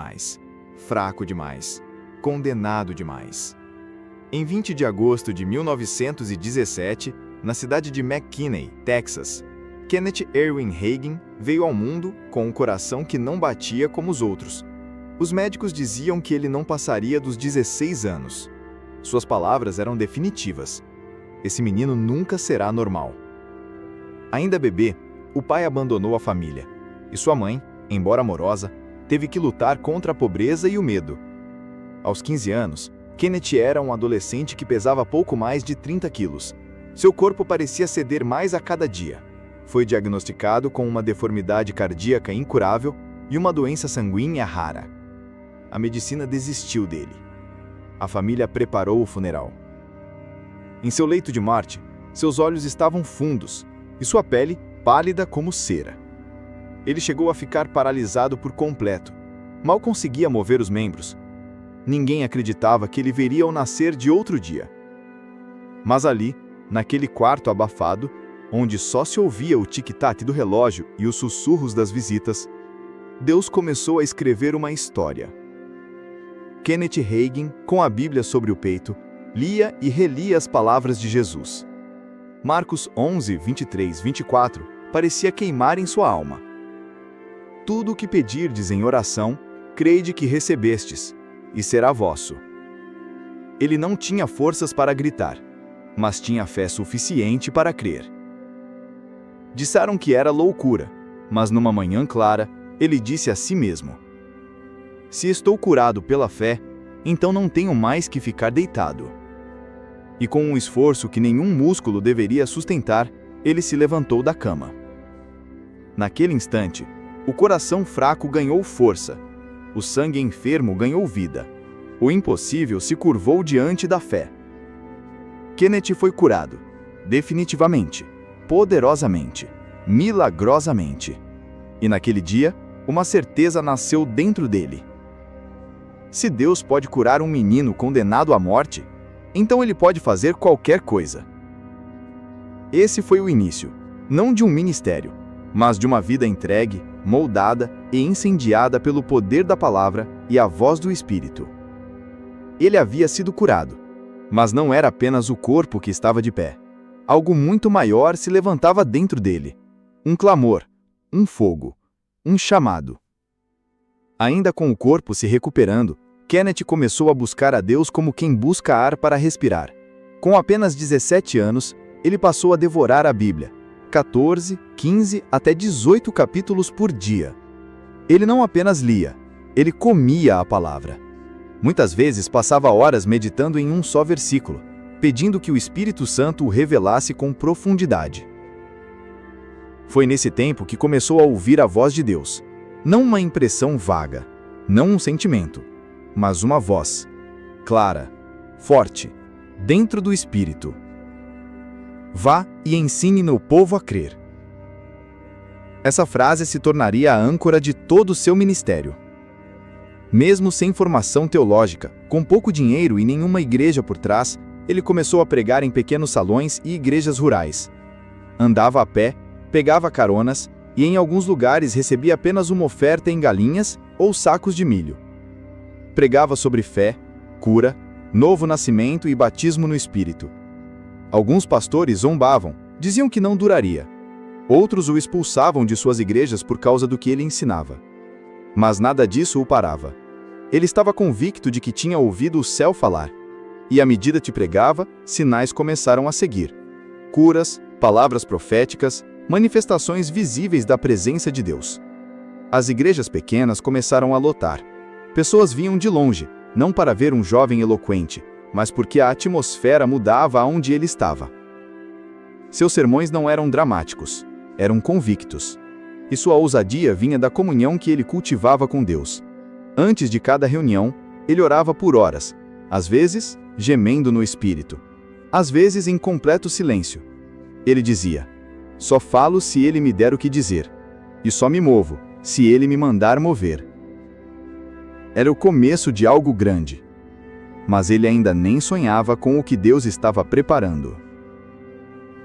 demais, fraco demais, condenado demais. Em 20 de agosto de 1917, na cidade de McKinney, Texas, Kenneth Erwin Hagin veio ao mundo com um coração que não batia como os outros. Os médicos diziam que ele não passaria dos 16 anos. Suas palavras eram definitivas. Esse menino nunca será normal. Ainda bebê, o pai abandonou a família, e sua mãe, embora amorosa, teve que lutar contra a pobreza e o medo. Aos 15 anos, Kenneth era um adolescente que pesava pouco mais de 30 quilos. Seu corpo parecia ceder mais a cada dia. Foi diagnosticado com uma deformidade cardíaca incurável e uma doença sanguínea rara. A medicina desistiu dele. A família preparou o funeral. Em seu leito de morte, seus olhos estavam fundos e sua pele pálida como cera. Ele chegou a ficar paralisado por completo. Mal conseguia mover os membros. Ninguém acreditava que ele veria o nascer de outro dia. Mas ali, naquele quarto abafado, onde só se ouvia o tic-tac do relógio e os sussurros das visitas, Deus começou a escrever uma história. Kenneth Hagin, com a Bíblia sobre o peito, lia e relia as palavras de Jesus. Marcos 11, 23, 24 parecia queimar em sua alma. Tudo o que pedirdes em oração, crede que recebestes, e será vosso. Ele não tinha forças para gritar, mas tinha fé suficiente para crer. Disseram que era loucura, mas numa manhã clara, ele disse a si mesmo: se estou curado pela fé, então não tenho mais que ficar deitado. E com um esforço que nenhum músculo deveria sustentar, ele se levantou da cama. Naquele instante, o coração fraco ganhou força, o sangue enfermo ganhou vida, o impossível se curvou diante da fé. Kenneth foi curado, definitivamente, poderosamente, milagrosamente. E naquele dia, uma certeza nasceu dentro dele. Se Deus pode curar um menino condenado à morte, então ele pode fazer qualquer coisa. Esse foi o início, não de um ministério, mas de uma vida entregue, moldada e incendiada pelo poder da palavra e a voz do Espírito. Ele havia sido curado, mas não era apenas o corpo que estava de pé. Algo muito maior se levantava dentro dele. Um clamor, um fogo, um chamado. Ainda com o corpo se recuperando, Kenneth começou a buscar a Deus como quem busca ar para respirar. Com apenas 17 anos, ele passou a devorar a Bíblia, 14, 15 até 18 capítulos por dia. Ele não apenas lia, ele comia a palavra. Muitas vezes passava horas meditando em um só versículo, pedindo que o Espírito Santo o revelasse com profundidade. Foi nesse tempo que começou a ouvir a voz de Deus. Não uma impressão vaga, não um sentimento, mas uma voz, clara, forte, dentro do Espírito. Vá e ensine meu povo a crer. Essa frase se tornaria a âncora de todo o seu ministério. Mesmo sem formação teológica, com pouco dinheiro e nenhuma igreja por trás, ele começou a pregar em pequenos salões e igrejas rurais. Andava a pé, pegava caronas e em alguns lugares recebia apenas uma oferta em galinhas ou sacos de milho. Pregava sobre fé, cura, novo nascimento e batismo no Espírito. Alguns pastores zombavam, diziam que não duraria. Outros o expulsavam de suas igrejas por causa do que ele ensinava. Mas nada disso o parava. Ele estava convicto de que tinha ouvido o céu falar. E à medida que pregava, sinais começaram a seguir. Curas, palavras proféticas, manifestações visíveis da presença de Deus. As igrejas pequenas começaram a lotar. Pessoas vinham de longe, não para ver um jovem eloquente, mas porque a atmosfera mudava aonde ele estava. Seus sermões não eram dramáticos, eram convictos. E sua ousadia vinha da comunhão que ele cultivava com Deus. Antes de cada reunião, ele orava por horas, às vezes gemendo no espírito, às vezes em completo silêncio. Ele dizia: só falo se ele me der o que dizer, e só me movo se ele me mandar mover. Era o começo de algo grande, mas ele ainda nem sonhava com o que Deus estava preparando.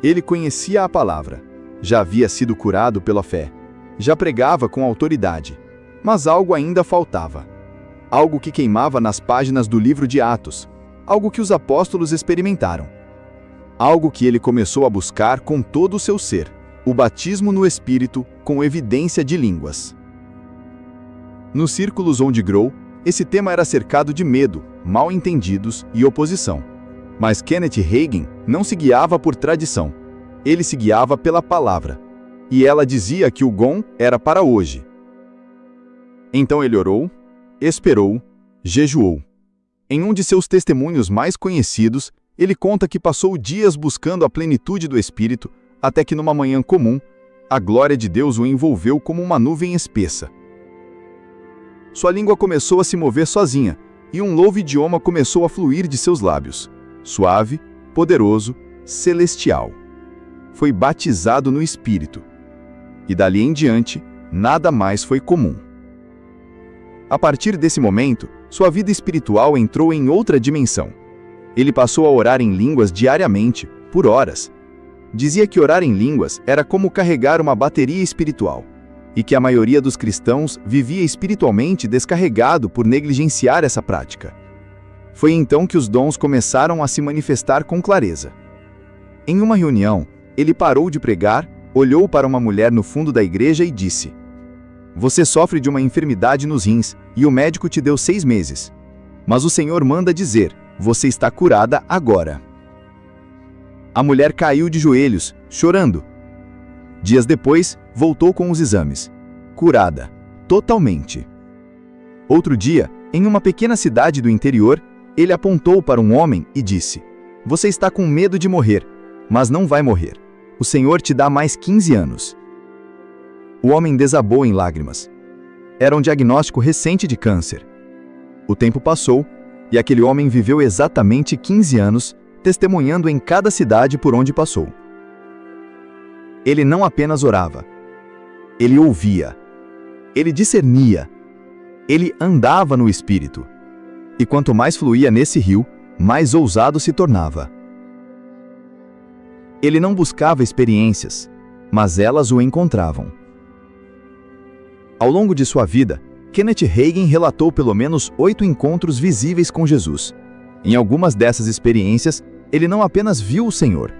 Ele conhecia a palavra, já havia sido curado pela fé, já pregava com autoridade, mas algo ainda faltava. algo que queimava nas páginas do livro de Atos, algo que os apóstolos experimentaram. Algo que ele começou a buscar com todo o seu ser, o batismo no Espírito com evidência de línguas. Nos círculos onde Grow, esse tema era cercado de medo, mal-entendidos e oposição. Mas Kenneth Hagin não se guiava por tradição. Ele se guiava pela palavra. E ela dizia que o Gon era para hoje. Então ele orou, esperou, jejuou. Em um de seus testemunhos mais conhecidos, ele conta que passou dias buscando a plenitude do Espírito, até que numa manhã comum, a glória de Deus o envolveu como uma nuvem espessa. Sua língua começou a se mover sozinha, e um novo idioma começou a fluir de seus lábios. Suave, poderoso, celestial. Foi batizado no Espírito. E dali em diante, nada mais foi comum. A partir desse momento, sua vida espiritual entrou em outra dimensão. Ele passou a orar em línguas diariamente, por horas. Dizia que orar em línguas era como carregar uma bateria espiritual, e que a maioria dos cristãos vivia espiritualmente descarregado por negligenciar essa prática. Foi então que os dons começaram a se manifestar com clareza. Em uma reunião, ele parou de pregar, olhou para uma mulher no fundo da igreja e disse: "Você sofre de uma enfermidade nos rins, e o médico te deu 6 meses. Mas o Senhor manda dizer, você está curada agora." A mulher caiu de joelhos, chorando. Dias depois, voltou com os exames. Curada. Totalmente. Outro dia, em uma pequena cidade do interior, ele apontou para um homem e disse: "Você está com medo de morrer, mas não vai morrer. O Senhor te dá mais 15 anos." O homem desabou em lágrimas. Era um diagnóstico recente de câncer. O tempo passou, e aquele homem viveu exatamente 15 anos, testemunhando em cada cidade por onde passou. Ele não apenas orava. Ele ouvia. Ele discernia. Ele andava no Espírito. E quanto mais fluía nesse rio, mais ousado se tornava. Ele não buscava experiências, mas elas o encontravam. Ao longo de sua vida, Kenneth Hagin relatou pelo menos 8 encontros visíveis com Jesus. Em algumas dessas experiências, ele não apenas viu o Senhor,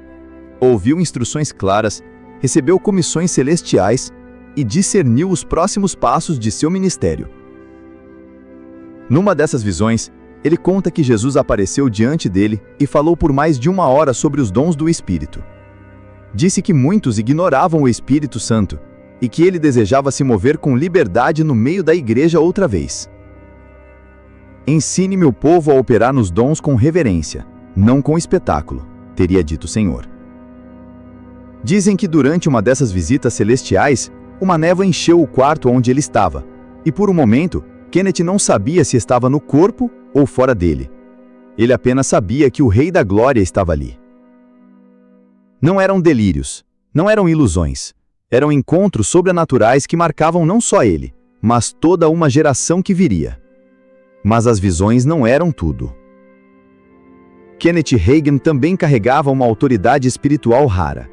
ouviu instruções claras, recebeu comissões celestiais e discerniu os próximos passos de seu ministério. Numa dessas visões, ele conta que Jesus apareceu diante dele e falou por mais de 1 hora sobre os dons do Espírito. Disse que muitos ignoravam o Espírito Santo e que ele desejava se mover com liberdade no meio da igreja outra vez. "Ensine meu povo a operar nos dons com reverência, não com espetáculo", teria dito o Senhor. Dizem que durante uma dessas visitas celestiais, uma névoa encheu o quarto onde ele estava, e por um momento, Kenneth não sabia se estava no corpo ou fora dele. Ele apenas sabia que o Rei da Glória estava ali. Não eram delírios, não eram ilusões, eram encontros sobrenaturais que marcavam não só ele, mas toda uma geração que viria. Mas as visões não eram tudo. Kenneth Hagin também carregava uma autoridade espiritual rara.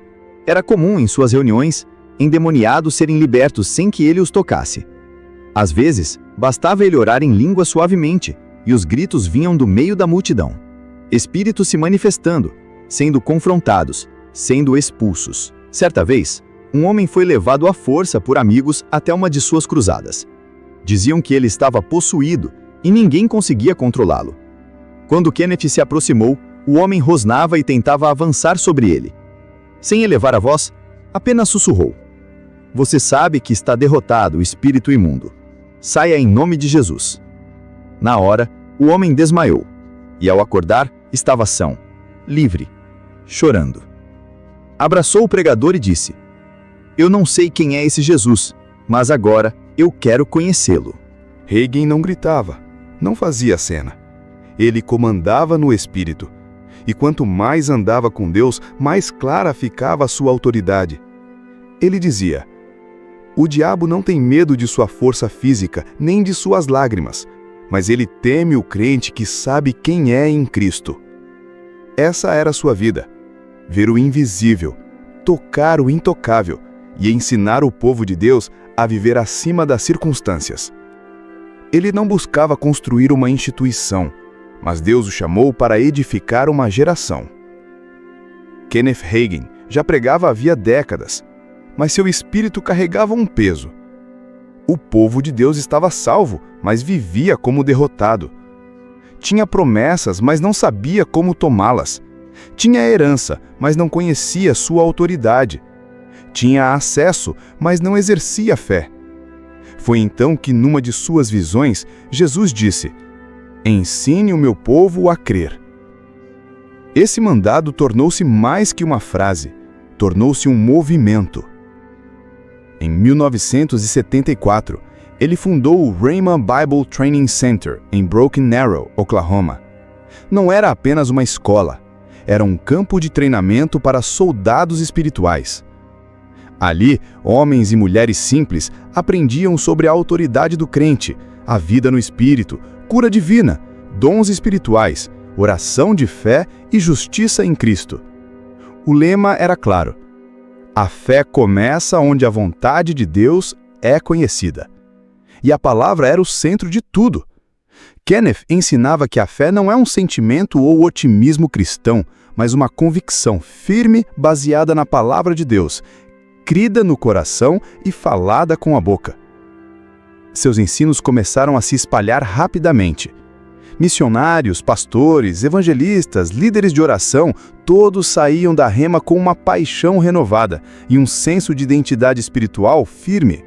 Era comum em suas reuniões, endemoniados serem libertos sem que ele os tocasse. Às vezes, bastava ele orar em língua suavemente, e os gritos vinham do meio da multidão. Espíritos se manifestando, sendo confrontados, sendo expulsos. Certa vez, um homem foi levado à força por amigos até uma de suas cruzadas. Diziam que ele estava possuído e ninguém conseguia controlá-lo. Quando Kenneth se aproximou, o homem rosnava e tentava avançar sobre ele. Sem elevar a voz, apenas sussurrou: "Você sabe que está derrotado o espírito imundo. Saia em nome de Jesus." Na hora, o homem desmaiou, e ao acordar, estava são, livre, chorando. Abraçou o pregador e disse: "Eu não sei quem é esse Jesus, mas agora eu quero conhecê-lo." Hagin não gritava, não fazia cena. Ele comandava no Espírito. E quanto mais andava com Deus, mais clara ficava a sua autoridade. Ele dizia: "O diabo não tem medo de sua força física, nem de suas lágrimas, mas ele teme o crente que sabe quem é em Cristo." Essa era a sua vida: ver o invisível, tocar o intocável e ensinar o povo de Deus a viver acima das circunstâncias. Ele não buscava construir uma instituição, mas Deus o chamou para edificar uma geração. Kenneth Hagin já pregava havia décadas, mas seu espírito carregava um peso. O povo de Deus estava salvo, mas vivia como derrotado. Tinha promessas, mas não sabia como tomá-las. Tinha herança, mas não conhecia sua autoridade. Tinha acesso, mas não exercia fé. Foi então que, numa de suas visões, Jesus disse: "Ensine o meu povo a crer." Esse mandado tornou-se mais que uma frase, tornou-se um movimento. Em 1974, ele fundou o Rhema Bible Training Center, em Broken Arrow, Oklahoma. Não era apenas uma escola, era um campo de treinamento para soldados espirituais. Ali, homens e mulheres simples aprendiam sobre a autoridade do crente, a vida no espírito, cura divina, dons espirituais, oração de fé e justiça em Cristo. O lema era claro: a fé começa onde a vontade de Deus é conhecida. E a palavra era o centro de tudo. Kenneth ensinava que a fé não é um sentimento ou otimismo cristão, mas uma convicção firme baseada na palavra de Deus, crida no coração e falada com a boca. Seus ensinos começaram a se espalhar rapidamente. Missionários, pastores, evangelistas, líderes de oração, todos saíam da Rhema com uma paixão renovada e um senso de identidade espiritual firme.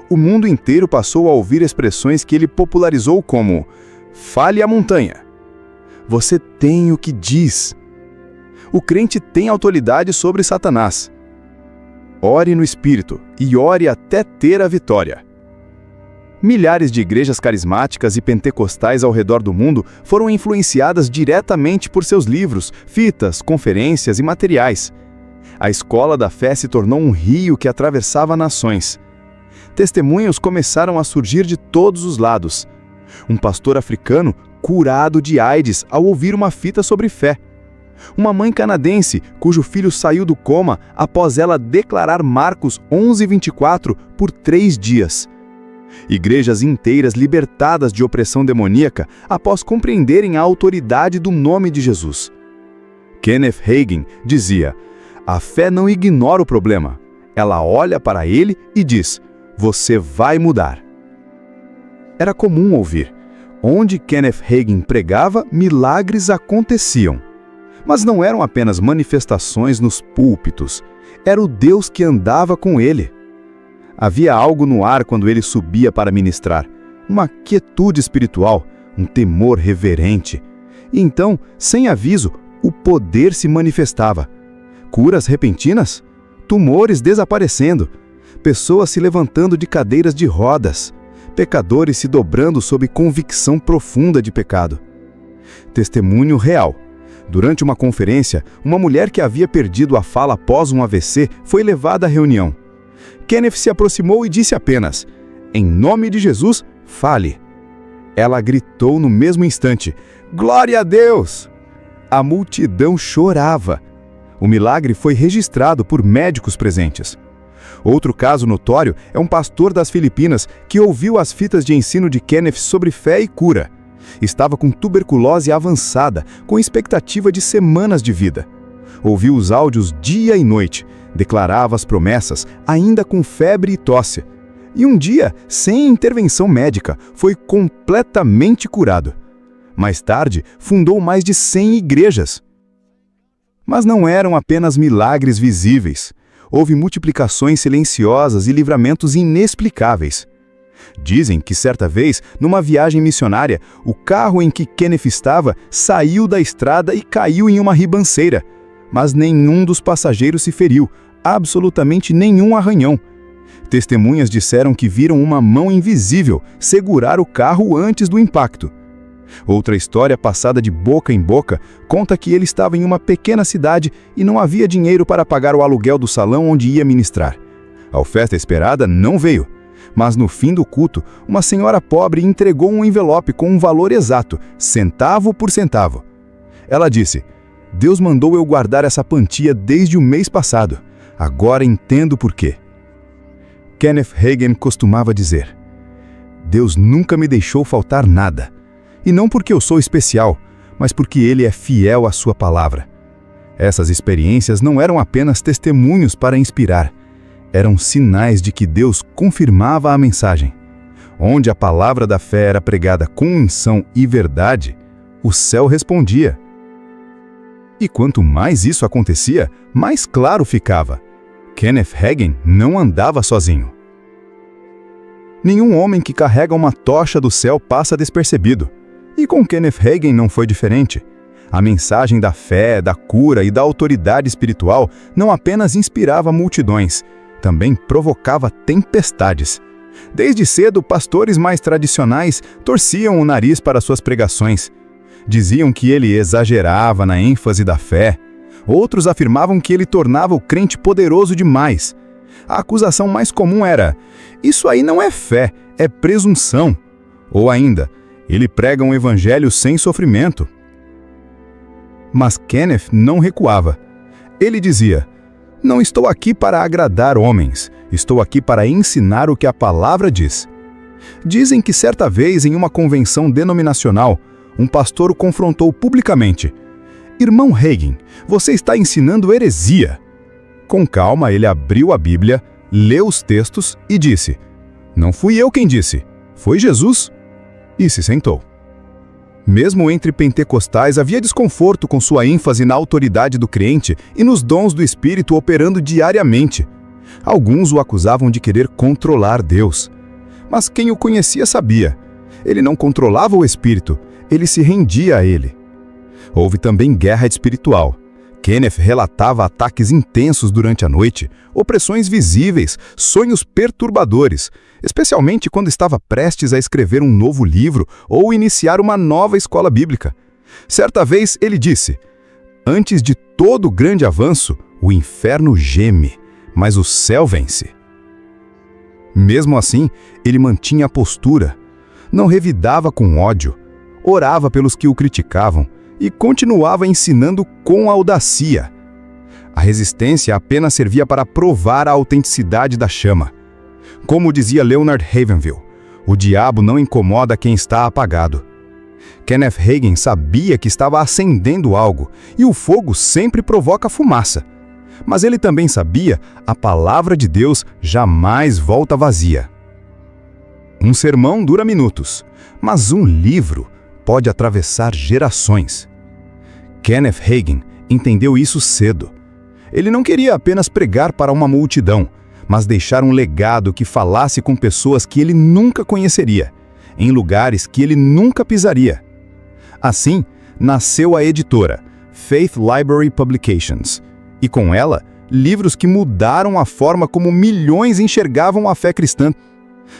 O mundo inteiro passou a ouvir expressões que ele popularizou como: "Fale à montanha", "Você tem o que diz", "O crente tem autoridade sobre Satanás", "Ore no Espírito e ore até ter a vitória." Milhares de igrejas carismáticas e pentecostais ao redor do mundo foram influenciadas diretamente por seus livros, fitas, conferências e materiais. A escola da fé se tornou um rio que atravessava nações. Testemunhos começaram a surgir de todos os lados. Um pastor africano curado de AIDS ao ouvir uma fita sobre fé. Uma mãe canadense cujo filho saiu do coma após ela declarar Marcos 11:24 por 3 dias. Igrejas inteiras libertadas de opressão demoníaca após compreenderem a autoridade do nome de Jesus. Kenneth Hagin dizia: "A fé não ignora o problema. Ela olha para ele e diz: você vai mudar." Era comum ouvir: onde Kenneth Hagin pregava, milagres aconteciam. Mas não eram apenas manifestações nos púlpitos, era o Deus que andava com ele. Havia algo no ar quando ele subia para ministrar, uma quietude espiritual, um temor reverente. E então, sem aviso, o poder se manifestava. Curas repentinas, tumores desaparecendo, pessoas se levantando de cadeiras de rodas, pecadores se dobrando sob convicção profunda de pecado. Testemunho real. Durante uma conferência, uma mulher que havia perdido a fala após um AVC foi levada à reunião. Kenneth se aproximou e disse apenas: "Em nome de Jesus, fale." Ela gritou no mesmo instante: "Glória a Deus!" A multidão chorava. O milagre foi registrado por médicos presentes. Outro caso notório é um pastor das Filipinas que ouviu as fitas de ensino de Kenneth sobre fé e cura. Estava com tuberculose avançada, com expectativa de semanas de vida. Ouviu os áudios dia e noite, declarava as promessas, ainda com febre e tosse. E um dia, sem intervenção médica, foi completamente curado. Mais tarde, fundou mais de 100 igrejas. Mas não eram apenas milagres visíveis. Houve multiplicações silenciosas e livramentos inexplicáveis. Dizem que certa vez, numa viagem missionária, o carro em que Kenneth estava saiu da estrada e caiu em uma ribanceira. Mas nenhum dos passageiros se feriu, absolutamente nenhum arranhão. Testemunhas disseram que viram uma mão invisível segurar o carro antes do impacto. Outra história passada de boca em boca conta que ele estava em uma pequena cidade e não havia dinheiro para pagar o aluguel do salão onde ia ministrar. A oferta esperada não veio, mas no fim do culto, uma senhora pobre entregou um envelope com um valor exato, centavo por centavo. Ela disse: "Deus mandou eu guardar essa quantia desde o mês passado. Agora entendo por quê." Kenneth Hagin costumava dizer: Deus nunca me deixou faltar nada. E não porque eu sou especial, mas porque Ele é fiel à sua palavra. Essas experiências não eram apenas testemunhos para inspirar, eram sinais de que Deus confirmava a mensagem. Onde a palavra da fé era pregada com unção e verdade, o céu respondia. E quanto mais isso acontecia, mais claro ficava. Kenneth Hagin não andava sozinho. Nenhum homem que carrega uma tocha do céu passa despercebido. E com Kenneth Hagin não foi diferente. A mensagem da fé, da cura e da autoridade espiritual não apenas inspirava multidões, também provocava tempestades. Desde cedo, pastores mais tradicionais torciam o nariz para suas pregações. Diziam que ele exagerava na ênfase da fé. Outros afirmavam que ele tornava o crente poderoso demais. A acusação mais comum era: isso aí não é fé, é presunção. Ou ainda, ele prega um evangelho sem sofrimento. Mas Kenneth não recuava. Ele dizia: não estou aqui para agradar homens, estou aqui para ensinar o que a palavra diz. Dizem que certa vez, em uma convenção denominacional, um pastor o confrontou publicamente: irmão Hagin, você está ensinando heresia. Com calma, ele abriu a Bíblia, leu os textos e disse: não fui eu quem disse, foi Jesus. E se sentou. Mesmo entre pentecostais, havia desconforto com sua ênfase na autoridade do crente e nos dons do Espírito operando diariamente. Alguns o acusavam de querer controlar Deus. Mas quem o conhecia sabia. Ele não controlava o Espírito, ele se rendia a ele. Houve também guerra espiritual. Kenneth relatava ataques intensos durante a noite, opressões visíveis, sonhos perturbadores, especialmente quando estava prestes a escrever um novo livro ou iniciar uma nova escola bíblica. Certa vez ele disse: antes de todo grande avanço, o inferno geme, mas o céu vence. Mesmo assim, ele mantinha a postura, não revidava com ódio, orava pelos que o criticavam e continuava ensinando com audácia. A resistência apenas servia para provar a autenticidade da chama. Como dizia Leonard Ravenhill, o diabo não incomoda quem está apagado. Kenneth Hagin sabia que estava acendendo algo, e o fogo sempre provoca fumaça. Mas ele também sabia, a palavra de Deus jamais volta vazia. Um sermão dura minutos, mas um livro pode atravessar gerações. Kenneth Hagin entendeu isso cedo. Ele não queria apenas pregar para uma multidão, mas deixar um legado que falasse com pessoas que ele nunca conheceria, em lugares que ele nunca pisaria. Assim, nasceu a editora Faith Library Publications, e com ela, livros que mudaram a forma como milhões enxergavam a fé cristã.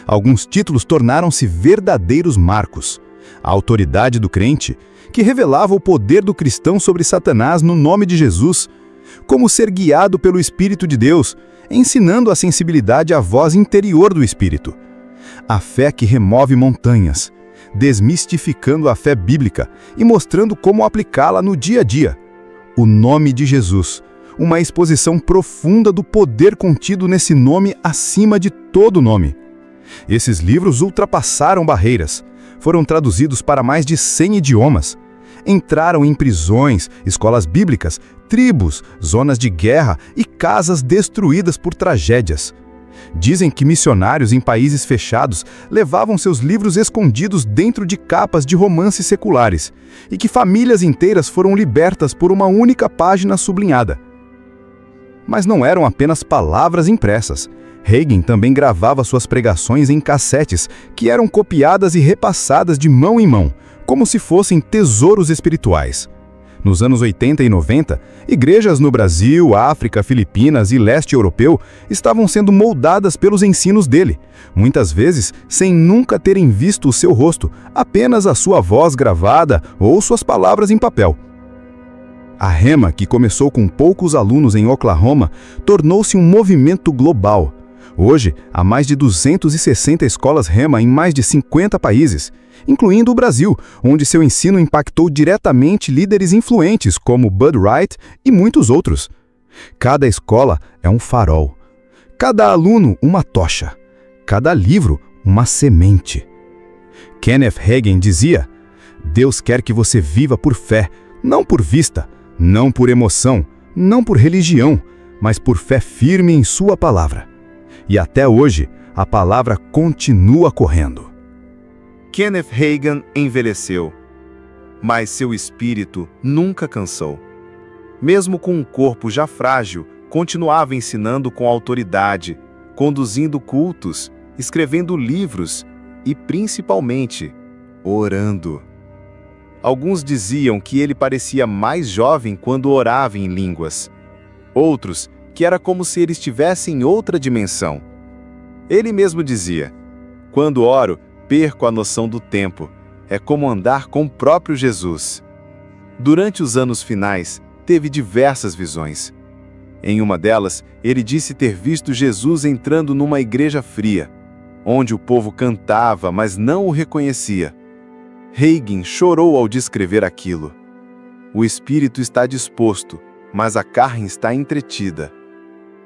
Alguns títulos tornaram-se verdadeiros marcos. A autoridade do crente, que revelava o poder do cristão sobre Satanás no nome de Jesus, como ser guiado pelo Espírito de Deus, ensinando a sensibilidade à voz interior do Espírito. A fé que remove montanhas, desmistificando a fé bíblica e mostrando como aplicá-la no dia a dia. O nome de Jesus, uma exposição profunda do poder contido nesse nome acima de todo nome. Esses livros ultrapassaram barreiras, foram traduzidos para mais de 100 idiomas, entraram em prisões, escolas bíblicas, tribos, zonas de guerra e casas destruídas por tragédias. Dizem que missionários em países fechados levavam seus livros escondidos dentro de capas de romances seculares e que famílias inteiras foram libertas por uma única página sublinhada. Mas não eram apenas palavras impressas. Hagin também gravava suas pregações em cassetes que eram copiadas e repassadas de mão em mão, como se fossem tesouros espirituais. Nos anos 80 e 90, igrejas no Brasil, África, Filipinas e leste europeu estavam sendo moldadas pelos ensinos dele, muitas vezes sem nunca terem visto o seu rosto, apenas a sua voz gravada ou suas palavras em papel. A Rema, que começou com poucos alunos em Oklahoma, tornou-se um movimento global. Hoje, há mais de 260 escolas Rema em mais de 50 países, incluindo o Brasil, onde seu ensino impactou diretamente líderes influentes como Bud Wright e muitos outros. Cada escola é um farol, cada aluno uma tocha, cada livro uma semente. Kenneth Hagin dizia: Deus quer que você viva por fé, não por vista, não por emoção, não por religião, mas por fé firme em sua palavra. E até hoje, a palavra continua correndo. Kenneth Hagin envelheceu, mas seu espírito nunca cansou. Mesmo com um corpo já frágil, continuava ensinando com autoridade, conduzindo cultos, escrevendo livros e, principalmente, orando. Alguns diziam que ele parecia mais jovem quando orava em línguas. Outros, que era como se ele estivesse em outra dimensão. Ele mesmo dizia: quando oro, perco a noção do tempo. É como andar com o próprio Jesus. Durante os anos finais, teve diversas visões. Em uma delas, ele disse ter visto Jesus entrando numa igreja fria, onde o povo cantava, mas não o reconhecia. Hagin chorou ao descrever aquilo. O espírito está disposto, mas a carne está entretida.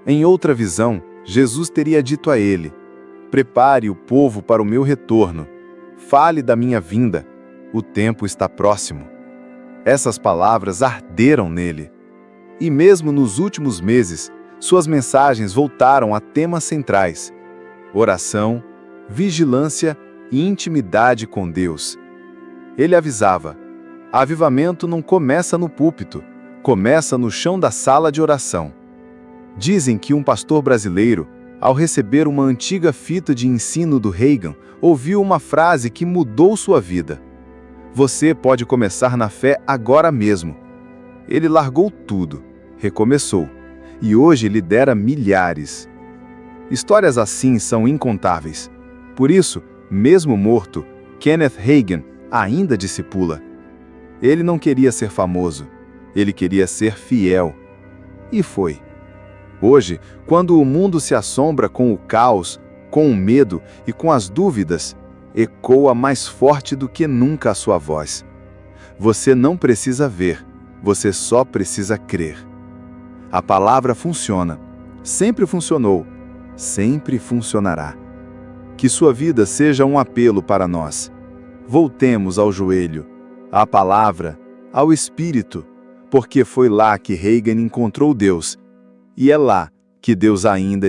Em outra visão, Jesus teria dito a ele: prepare o povo para o meu retorno. Fale da minha vinda. O tempo está próximo. Essas palavras arderam nele. E mesmo nos últimos meses, suas mensagens voltaram a temas centrais: oração, vigilância e intimidade com Deus. Ele avisava: avivamento não começa no púlpito, começa no chão da sala de oração. Dizem que um pastor brasileiro, ao receber uma antiga fita de ensino do Hagin, ouviu uma frase que mudou sua vida: você pode começar na fé agora mesmo. Ele largou tudo, recomeçou, e hoje lidera milhares. Histórias assim são incontáveis. Por isso, mesmo morto, Kenneth Hagin ainda discipula. Ele não queria ser famoso, ele queria ser fiel. E foi. Hoje, quando o mundo se assombra com o caos, com o medo e com as dúvidas, ecoa mais forte do que nunca a sua voz. Você não precisa ver, você só precisa crer. A palavra funciona, sempre funcionou, sempre funcionará. Que sua vida seja um apelo para nós. Voltemos ao joelho, à palavra, ao Espírito, porque foi lá que Hagin encontrou Deus, e é lá que Deus ainda